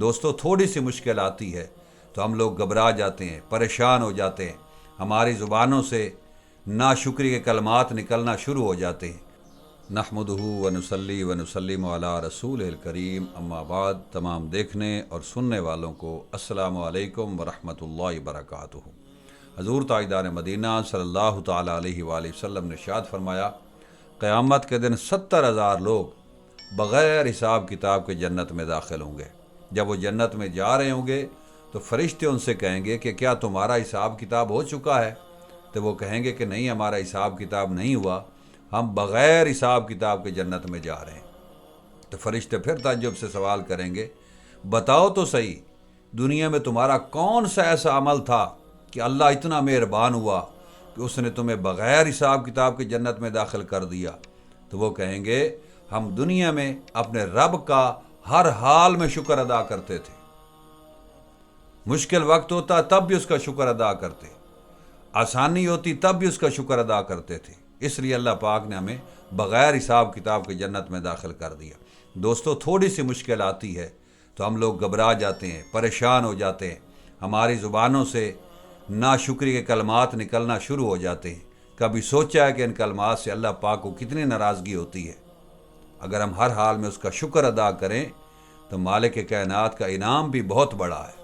دوستو تھوڑی سی مشکل آتی ہے تو ہم لوگ گھبرا جاتے ہیں، پریشان ہو جاتے ہیں، ہماری زبانوں سے ناشکری کے کلمات نکلنا شروع ہو جاتے ہیں۔ نحمدہ ونصلی ونسلم علی رسول الکریم، اما بعد۔ تمام دیکھنے اور سننے والوں کو السلام علیکم ورحمۃ اللہ وبرکاتہ۔ حضور تاجدار مدینہ صلی اللہ تعالیٰ علیہ وآلہ وسلم نے ارشاد فرمایا، قیامت کے دن 70,000 لوگ بغیر حساب کتاب کے جنت میں داخل ہوں گے۔ جب وہ جنت میں جا رہے ہوں گے تو فرشتے ان سے کہیں گے کہ کیا تمہارا حساب کتاب ہو چکا ہے؟ تو وہ کہیں گے کہ نہیں، ہمارا حساب کتاب نہیں ہوا، ہم بغیر حساب کتاب کے جنت میں جا رہے ہیں۔ تو فرشتے پھر تعجب سے سوال کریں گے، بتاؤ تو صحیح، دنیا میں تمہارا کون سا ایسا عمل تھا کہ اللہ اتنا مہربان ہوا کہ اس نے تمہیں بغیر حساب کتاب کے جنت میں داخل کر دیا؟ تو وہ کہیں گے، ہم دنیا میں اپنے رب کا ہر حال میں شکر ادا کرتے تھے، مشکل وقت ہوتا تب بھی اس کا شکر ادا کرتے، آسانی ہوتی تب بھی اس کا شکر ادا کرتے تھے، اس لیے اللہ پاک نے ہمیں بغیر حساب کتاب کے جنت میں داخل کر دیا۔ دوستو تھوڑی سی مشکل آتی ہے تو ہم لوگ گھبرا جاتے ہیں، پریشان ہو جاتے ہیں، ہماری زبانوں سے ناشکری کے کلمات نکلنا شروع ہو جاتے ہیں۔ کبھی سوچا ہے کہ ان کلمات سے اللہ پاک کو کتنی ناراضگی ہوتی ہے؟ اگر ہم ہر حال میں اس کا شکر ادا کریں تو مالک کائنات کا انعام بھی بہت بڑا ہے۔